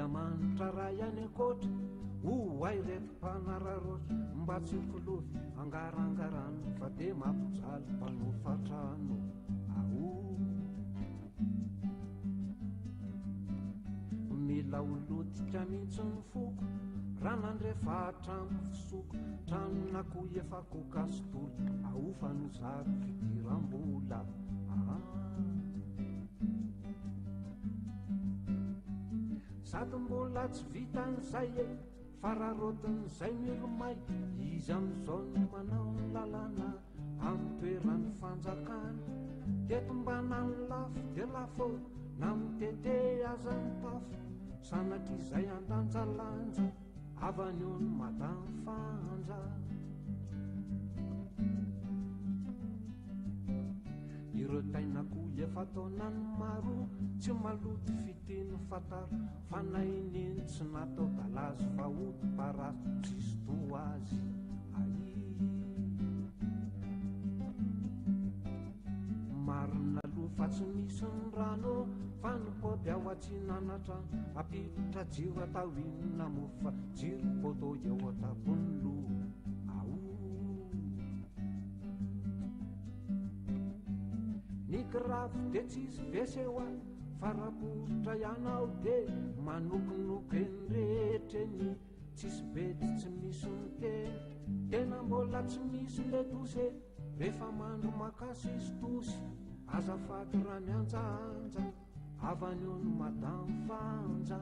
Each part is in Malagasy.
Andriamanitra ray any ankoatra hoay reto mpanararoatra mba tsy filovy angarangarano fa de mampijaly mpanofatrano mila olotika mihitsy ny foko raha nandrefatra amin'ny fisoko tranona koa efa kokasitolo aofa no zary fidiram-bola sady mbola tsy vitan'izay e fararotin'izay milomay izy amin'izao no manao ny lalàna amin'ny toeran'ny fanjakana teto mbana ny lafo de lafo na mitete aza ny tafo sanatrizay andanjalanja avanyeo ny madany fanja ireo tainako efa taonany maro tsy maloto fiteny fataro fa naineny tsy natao dalazy fa ody parasy tsisy to azy marina loha fa tsy misy ny rano fa nipody ao atsinanatra apilitra jiro atao inona mofa jiro poto eo atapony loha nikiravo de tsisy vesehoa faraporitra ianao de manokonoko eny rehetreny tsisy bety tsy misy ny tena mbola tsy misy le dose rehefa mandro makasisy tosy azafady raha mianjaanja avanyeo ny madamy fanja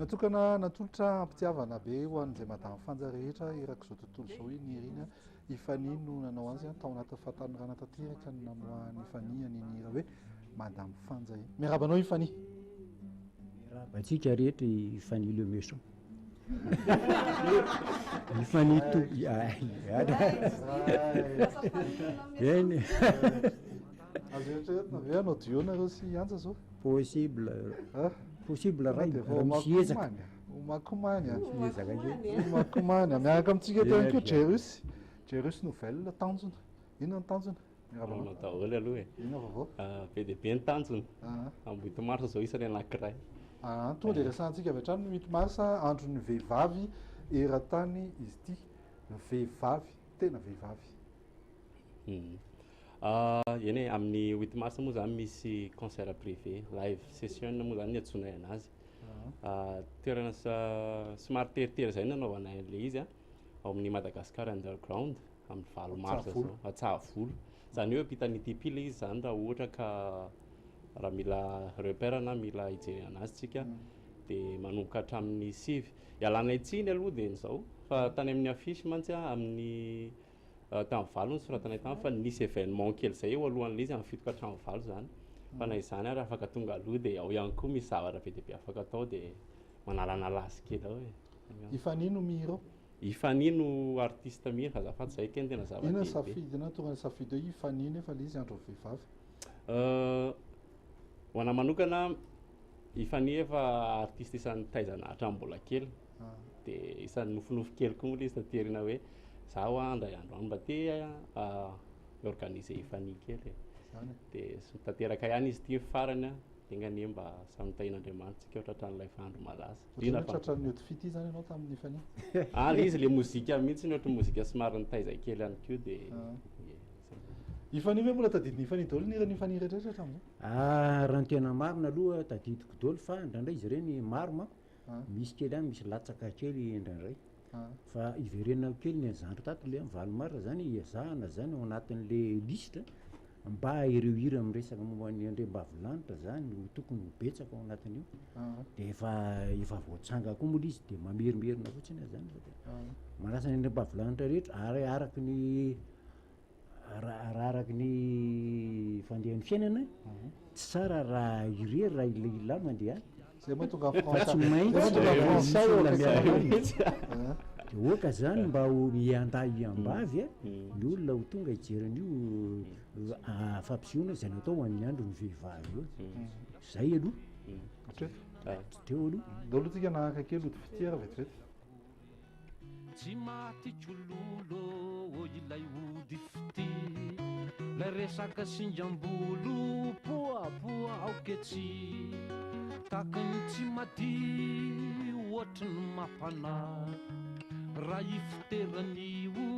natokana natolotra ampitiavana be ho an'izay madamy fanja rehetra iraka izao tontolo izao hoe nirina IFANIHY no nanao azy tao anaty fahatanorana tanteraka ny namoahany IFANIHY aninira hoe madamy fanja miarabanao IFANIHY miarabantsika rehetra IFANIHY le méchant IFANIHY to eny azo eritreretina ve anao dionareo sy anja zao possible ray misy ezaka omakomany omakomany miaraka amintsika eto ihany koa Jerus nouvelle tanjona inona ny tanjona miarabanao daholo aloha inona vaovao be dia be ny tanjona amboito marsa zao isany anankiray tonga dia resantsika avy hatrany mito marsa andron'ny vehivavy eran-tany izy ity vehivavy tena vehivavy eny amin'ny 8 mars moa zany misy concert privé live session moa zany niantsonay anazy toerana somary teritery zay nanaovanay le izy ao amin'ny Madagascar underground amin'ny 20 mars zao Atsahavolo zany hoe ampitan'ity pile izy zany raha ohatra ka raha mila repère na mila hijery anazy tsika dia manomboka hatramin'ny 9 ialanay tsiny aloha dia n'izao fa tany amin'ny affiche mantsy amin'ny tamin'ny valo ny soratanay tany fa nisy événement kely zay eo alohan'le izy amin'ny 7 ka hatramin'ny valo zany fa na izany ary afaka tonga aloha dia ao ihany koa misy zavatra be dia be afaka atao dia manalanala azy kely ao IFANIHY no mihira IFANIHY no artiste mihira azafady zay keny tena zavatra inona safidina tonga ny safidy hoe IFANIHY nefa le izy andro vehivavy ho ana manokana IFANIHY efa artiste isan'ny taizana hatramin'ny mbola kely dia isan'ny nofinofy kely koa moa le izy taterina hoe zaho andray andro any mba te organise IFANIHY kely dia tanteraka ihany izy ity farany engane mba samy tain'Andriamanitra tsika ohatra hatran'ilay andro malaza tratran'ny outfit ity zany ianao tamin'ny IFANIHY le izy le mozika mihitsy ny ohatra mozika somary nitaiza kely ihany koa dia IFANIHY hoe mbola tadidiny IFANIHY daholo nirany IFANIHY rehetrarehetra hatramin'izao raha ny tena marina aloha tadidiko daholo fa indraindray izy ireny maro ma misy kely any misy latsaka kely indraindray fa iverenao kely ny zandro tato le valo marina zany iazahana zany ao anatin'le liste mba ireo hira miresaka momba ny andrembavilanitra zany tokony betsaka ao anatin'io dia efa voatsanga koa moa izy dia mamerimerina fotsiny zany manasa ny andrembavilanitra rehetra ary araky ny fandehan'ny fiainana tsy tsara raha irery raha lehilahy mandeha zay moa tonga fa tsy maintsy français dia dia oka zany mba ho miandahy ambavy ny olona ho tonga hijeran'io fampisehoana izay natao ho an'ny andro ny vehivavy eo zay aloha teo aloha dao aloha tsika nahaka kely ody fitiara vetivety tsy maty tsololo o ilay ody fity lay resaka sinjambolo poapoa aoketsy takany tsy mady ohatry ny mampana raha ifiteran'io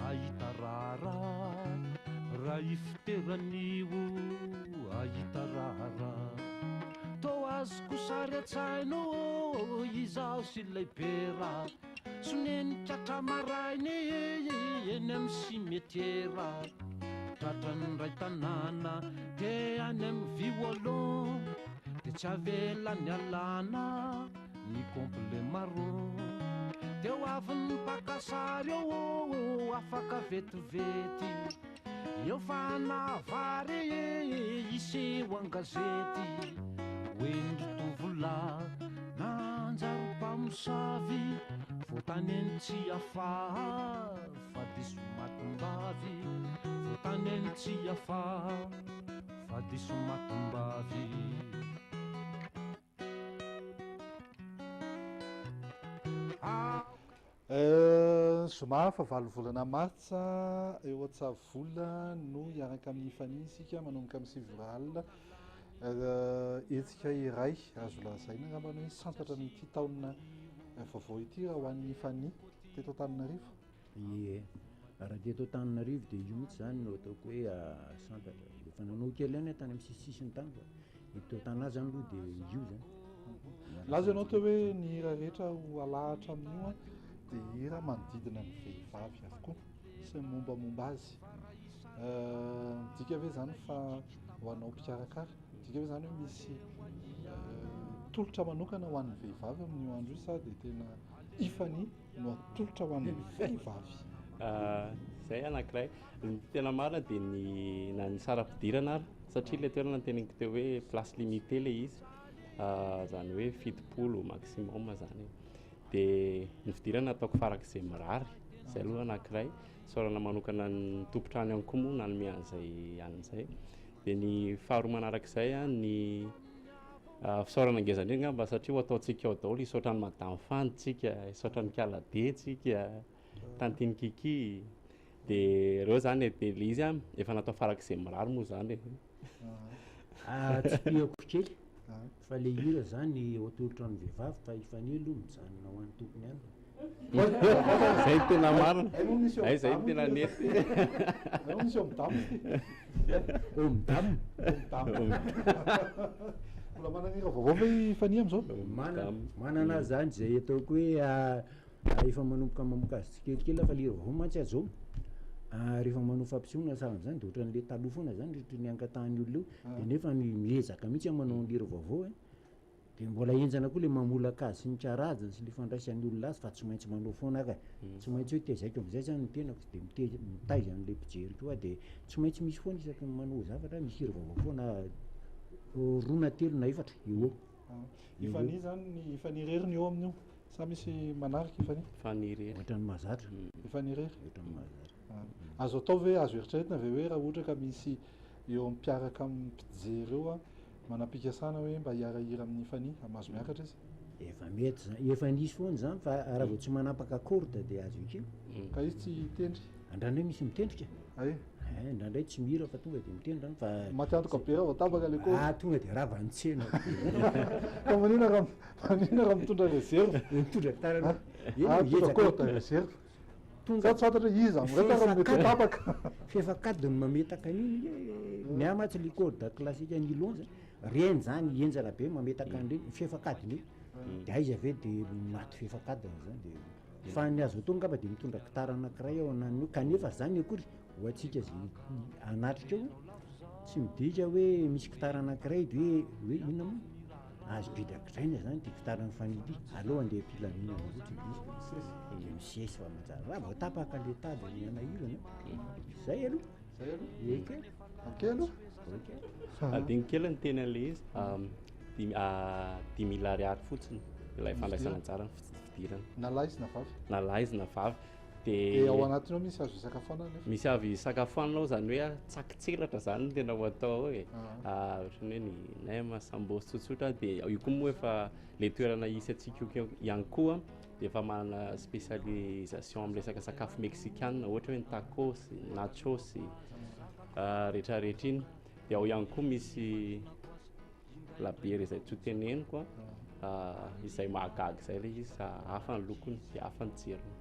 ahita rara raha ifiteran'io ahita rara tô azoko sary atsaino izao sy lehibe soneny tratra marainy eny amy simetiera tratrany ray tanàna te any amy violon de tsy avela ny alana ny complet marron teo aviny bakasary eo afaka vetivety eo fanavary iseho an-gazety oendry tovola nanjary mpamosavy votany eny tsy afaha fa diso matombavy votany eny tsy afaha fa diso matombavy zoma fa 8 volana martsa eo ATSAHAVOLA no hiaraka amin'ny IFANIHY isika manomboka amin'ny 7 alina hetsika iray azo lazaina angamba hoe santatra n'ity taona vaovao ity raha ho an'ny IFANIHY teto Antananarivo. Ie raha teto Antananarivo dia io mihitsy zany no ataoko hoe santatra efa nanao kely any tany amin'ny sisisiny tany fa ito tanazy zany aloha dia io zany laza ianao teo hoe ny hira rehetra ho alahatra amin'io dia hira manodidina ny vehivavy avokoa sy mombamomba azy dika ve zany fa ho anao mpikarakara dika ve zany hoe misy tolotra manokana ho an'ny vehivavy amin'io andro io sa dia tena IFANIHY no atolotra ho an'ny vehivavy zay anankiray tena marina dia na ny saram-pidirana ary satria ilay toerana ny teneniko teo hoe place limité le izy zany hoe 70 maximum zany dia ny fidirana ataoko farak'izay mirary zay aloha anankiray saorana manokana ny tompotrany ihany koa moa nanome an'izay dia ny faharoa manarak'izay ny fisaorana angeza indrindra ngamba satria ho ataontsika ao daholo hisaotra ny madame fantsika hisaotra ny kaladentsika tantiny kiki dia ireo zany dia le izy efa natao farak'izay mirary moa zany tsy tiako kely fa le hira zany atolotra ny vehivavy fa IFANIHY aloha mijanona ho an'ny tompony any zay tena marina ay zay tena nety misy eo midamo mbola mananira vaovao ve IFANIHY am'izao manana zany zay ataoko hoe efa manomboka mamoka azy tsikelikely fa le vaovao mantsy azao rehefa manao fampisehoana sahaby zany dia ohatran'le taloha foana zany rehetra ny angatahany olona io dia nefa miezaka mihitsy manao lera vaovao dia mbola enjana koa le mamolaka azy sy ny karazany sy le fandraisan'ny olona azy fa tsy maintsy manao foana ka tsy maintsy hoe tezaiko am'izay zany ny tenako dia mitaiza an'le mpijery koa dia tsy maintsy misy foana isaky ny manao zavatra misy hira vaovao foana roa na telo na efatra eo IFANIHY zany ny IFANIHY rery ny eo amin'io sa misy manaraka IFANIHY rery ohatran'ny mahazatra IFANIHY rery ohatran'ny mahazatra azo atao ve azo eritreretina ve hoe raha ohatra ka misy eo ampiaraka amin'ny mpijery eo manam-pikasana hoe mba hiarahira amin'ny IFANIHY amazo miakatra izy efa mety zany efa nisy foana zany fa raha vao tsy manapaka corde dia azo ekeo ka izy tsy tendry andrandray misy mitendrika ndrandray tsy mihira fa tonga dia mitendry zany fa matiantoka be raha vao tabaka le ko tonga dia ravantsena ka manina raha mitondra reserve mitondra tarana corde reserve tsatatra izy am'reta mety tabaka fefakadiny mametaka an'iny ny amatsy le corde classique nylon zany reny zany enjana be mametaka an'ireny fefakadiny io dia aiza ave dia maty fefakadiny zany dia fa ny azo atao ngamba dia mitondra kitara anankiray ao ananiny io kanefa zany akory ho atsika zay anatrika eo tsy midika hoe misy kitara anankiray dia hoe inona moa azo bidakidraina zany dia kitara ny IFANIHY ity aleo andeha pilamina ohatry dia misesy fa manjary raha vao tapaka le tady ny anahirana zay aloha eke aloha adiny kely ny tena le izy 10 000 ariary fotsiny ilay fandraisana tsara fidirana na lahy sy na vavy na lahy izy na vavy dia ao anatiny ao misy azo isakafoanana nefa misy avy isakafoananao zany hoe tsakitselatra zany no tena ho atao hoe ohatrany hoe ny nem sambosy tsotsotra dia io koa moa efa le toerana isy atsika ihany koa dia efa manana spécialisation amin'ny resaka sakafo mexicaine ohatra hoe ny tacos nachos rehetrarehetra iny dia ao ihany koa misy labiera izay tsy ho teneniko izay mahagaga izay le izy hafa ny lokony dia hafa ny tsirony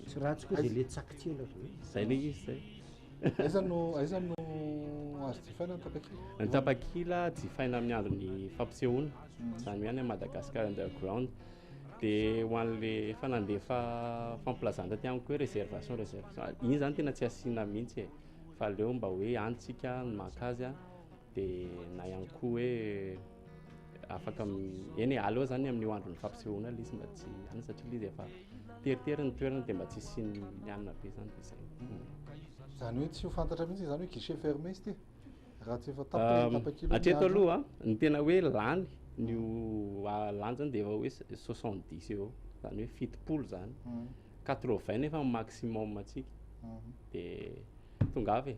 sy raha tsy koa dia le tsakitselatra zay le izy zay aiza no azo jifaina ny tapakila ny tapakila jifaina amin'ny andron'ny fampisehoana zany hoe any Madagascar underground dia ho an'le efa nandefa famplazanta ty amiko hoe réservation iny zany tena tsy asiana mihitsy fa leo mba hoe antsika ny makazy dia na ihany koa hoe afaka eny aleo zany amin'io andron'ny fampisehoana le izy mba tsy any satria le izy efa teritery ny toerana dia mba tsy sy mianina be zany dia zay zany hoe tsy ho fantatra mihitsy zany hoe guichet fermé izy ty raha tsy efa tapakilo hatreto aloha ny tena hoe lany nio lany zany dia efa hoe 70 eo zany hoe fitopolo zany 80 nefa maximum atsika dia tonga avy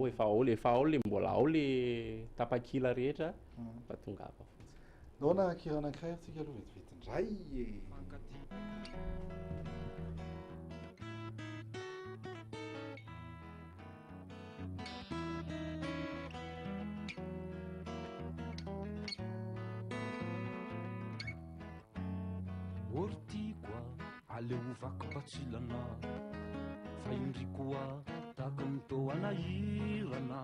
efa ao le mbola ao le tapakila rehetra fa tonga avy fotsiny naona kirana ankiray tsika aloha vetivety ortikoa aleo vakibatsilana fa indrikoa taky nytao anahirana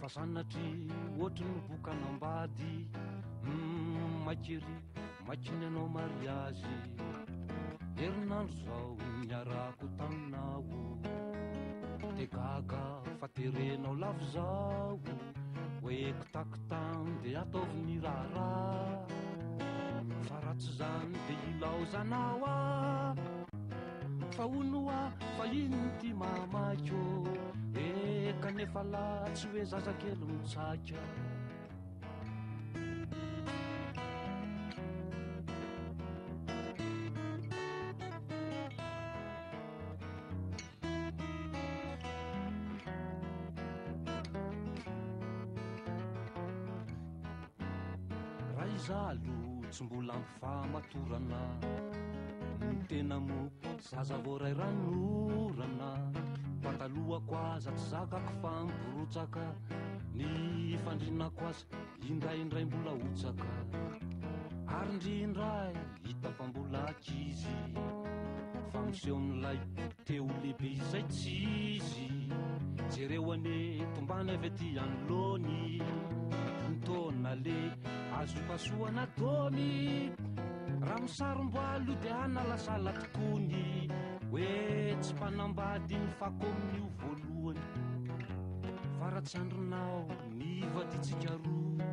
fa sanatry ohatry ny bokanambady makery makiny anao mariazy herinandro zao niarako taminao de gaga fa terenao lavo zao hoe kitakitany de ataovy ny raharaha fa ratsy zany de ilao zanao fa onoa fa ino ty mamakyo kanefa la tsy hoe zazakely mitsaka raha izalo tsy mbola mifamatorana ny tena mo zaza voaray ranorana patalohako aza tsy zakako fa mborotsaka ny fandrinako azy indraindray mbola otsaka ary indrindray hita fa mbola akizy fa miseho amin'ilay teo lehibe izay tsizy jereo ane tombany avy aty anolony nitona le azo pasoana tony raha misarom-boalo dia analasala tokony hoe tsy mpanambady ny fako amin'io voalohany fa raha tsy andronao ny vaditsika roa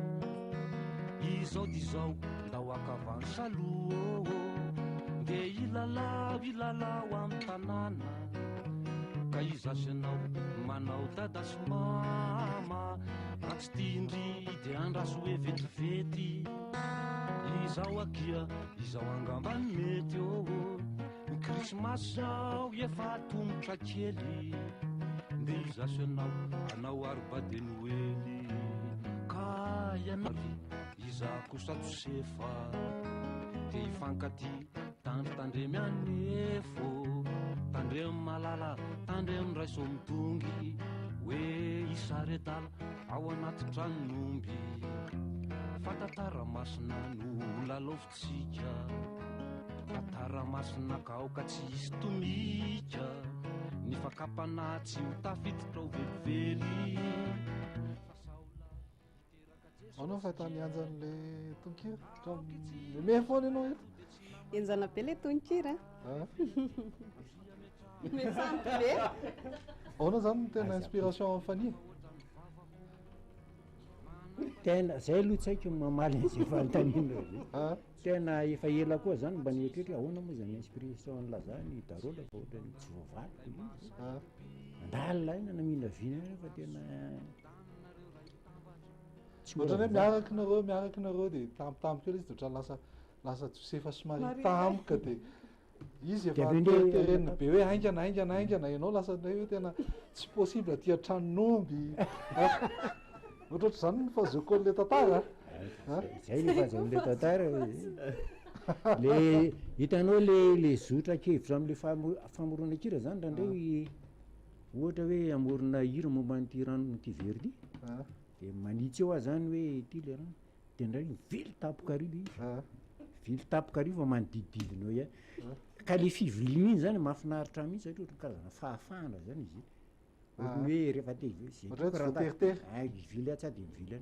izao dia izao ndao akavany saloha dia ilalao amin'ny tanàna ka izasy anao manao dada sy mama raha tsy tiindry dia andraso hoe vetivety izao akia izao angambany mety ny krismasy zao efa tongotra kely dia izasy anao arobade noely ka ianary izako satosefa dia ifankaty tandrotandremy anefo tandremy malala tandremy ray somidongy hoe isaretala ao anaty tranomby fatantara masina no lalaovitsika fatara masina kaoka tsy hisy tomika ny fakapana tsy mitafiditra ho velively anao fahitany anjan'le tonkira memehy foana ianao eto enjana be le tonkira mesanty be aona zany no tena inspiration amin'ny fania tena zay aloha tsy haiko mamaly an'izay fanontaniana zay tena efa ela koa zany mba nieritretra ahoana moa zany inspiration lazany darola fa ohatra ny tsy voavaliko andalina ina namina vina fa tena ohatrany hoe miaraky nareo dia tampotampoka eo izy ohatrany lasa josefa somary tampoka dia izy efa terenina be hoe aingana ianao lasa hoe tena tsy possible aty an-tranon'omby ohatra zany fahazoko an'le tantara zay le fahazaon'le tantara le hitanao le zotra kevitra am'le famoronan-kira zany ndraindray ohatra hoe amorona hira momba n'ity ranon'ity very ty de manitsy eo aho zany hoe ty le rano de ndray vily tapoka arivo vily tapoka arivo manodidididinao ia ka le fiviliana iny zany mahafinaritra mihitsy satria ohatra karazana fahafahana zany izy ohatra hoe rehefa te vily atsy de mivily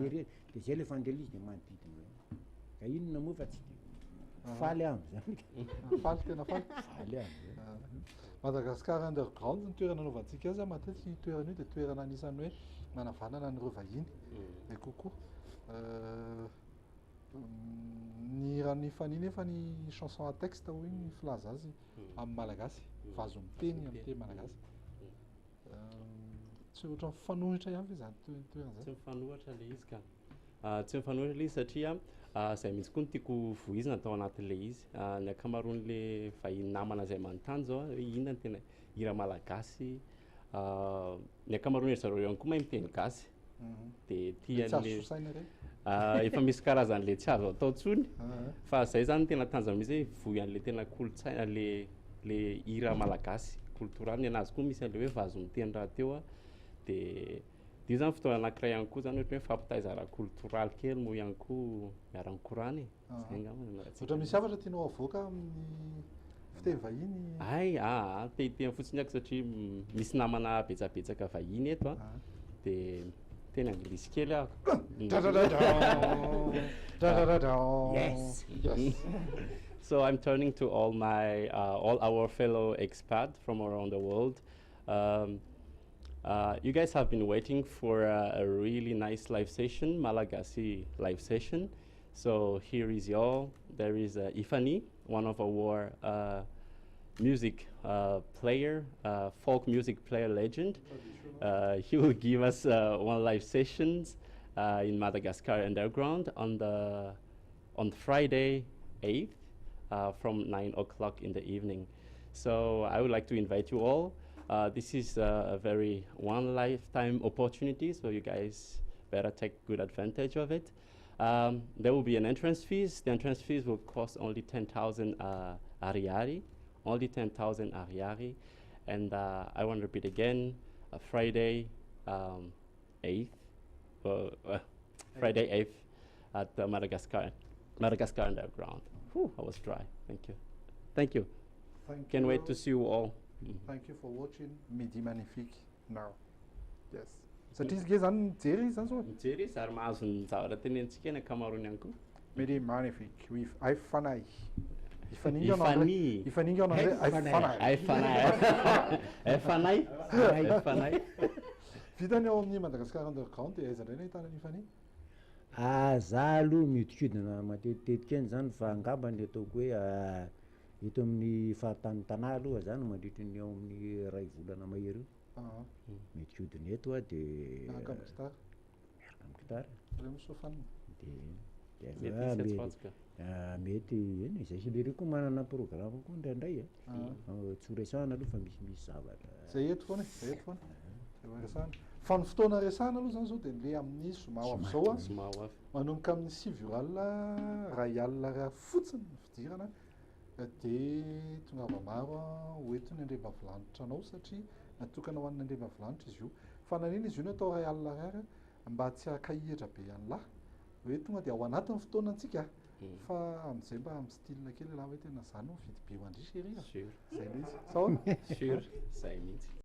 ery de zay le fandeha izy de manodidina ka inona moa fa tsy faly am zany faly tena faly faly am Madagascar underground ny toerana anaovantsika azy matetika io toerana io de toerana anisany hoe manavanana an'ireo vahiny e kokoa ny raha ny faniny efa ny chanson à texte hoy ny filaza azy amin'ny malagasy vazo miteny amin'ny teny malagasy tsy ohatra mifanohitra ihany ve zany toerana zay tsy mifanohitra le izy ka tsy mifanohitra le izy satria zay mihitsy koa no tiako voizina atao anatin'le izy ny akamaroan'le vahiny namana zay manontany zao hoe inona ny tena hira malagasy ny akamaroany ry zareo ihany koa mahay miteny gasy de tian'le efa misy karazan'le tsy azo atao tsony fa zay zany no tena tanjona mihitsy hoe voy an'le tena kolotsaina le hira malagasy kulturale ny anazy koa misy an'le hoe vazo miteny raha teo de io zany fotoana anankiray ihany koa zany ohatra hoe fampitaiza raha kulturaly kely moa ihany koa miaran-korany zay angambany ohatra misy zavatra tianao avoaka amin'ny fiteny vahiny tehiteny fotsiny ako satria misy namana betsabetsaka vahiny eto de teny anglisy kely ako yes so I'm turning to all our fellow expats from around the world. You guys have been waiting for a really nice live session, Malagasy live session. So here is y'all. There is IFANIHY, one of our music player, folk music player legend. He will give us one live sessions in Madagascar underground on Friday 8th from 9 o'clock in the evening. So I would like to invite you all. This is a very one lifetime opportunity, so you guys better take good advantage of it. There will be an entrance fees. The entrance fees will cost only 10,000 ariary, only 10,000 ariary. And I want to repeat again, Friday 8th, Friday 8th at Madagascar underground. Whew, I was dry. Thank you. Thank you. Can't wait to see you all. Thank you for watching Midi Ma'nifik now. Yes. Satria izy zany mijery zany zao. Mijery zary mahazo ny zavatra tenentsika eny ankamaroany ihany koa. Midi Ma'nifik with IFANIHY. IFANIHY. Vitany ao amin'ny Madagascar underground de aiza indray ny ahitana ny IFANIHY? Za aloha miodikidina matetitetika eny zany fa angambany ataoko hoe eto amin'ny fahatany tanà aloha zany mandritry ny ao amin'ny ray volana mahery io miodikidina eto de miaraka amin'ny gitara miaraka amin'ny gitara de mety eny izay sy lery koa manana programme koa ndraindray tsy horesahana aloha fa misy zavatra zay eto foana resahana fa ny fotoana resahana aloha zany zao de le amin'ny zoma avy manomboka amin'ny 7 ray alina fotsiny fidirana de tonga maro hoentiny andrembavilanitra anao satria natokana ho an'ny andrembavilanitra izy io fa nanena izy io natao ray alina rara mba tsy hakahihatra be an'lahy hoe tonga de ao anatin'ny fotoana antsika fa am'izay mba amin'ny style kely raha hoe tena zany ho vidy be ho andrisy ery zay le izy sao sure zay mihitsy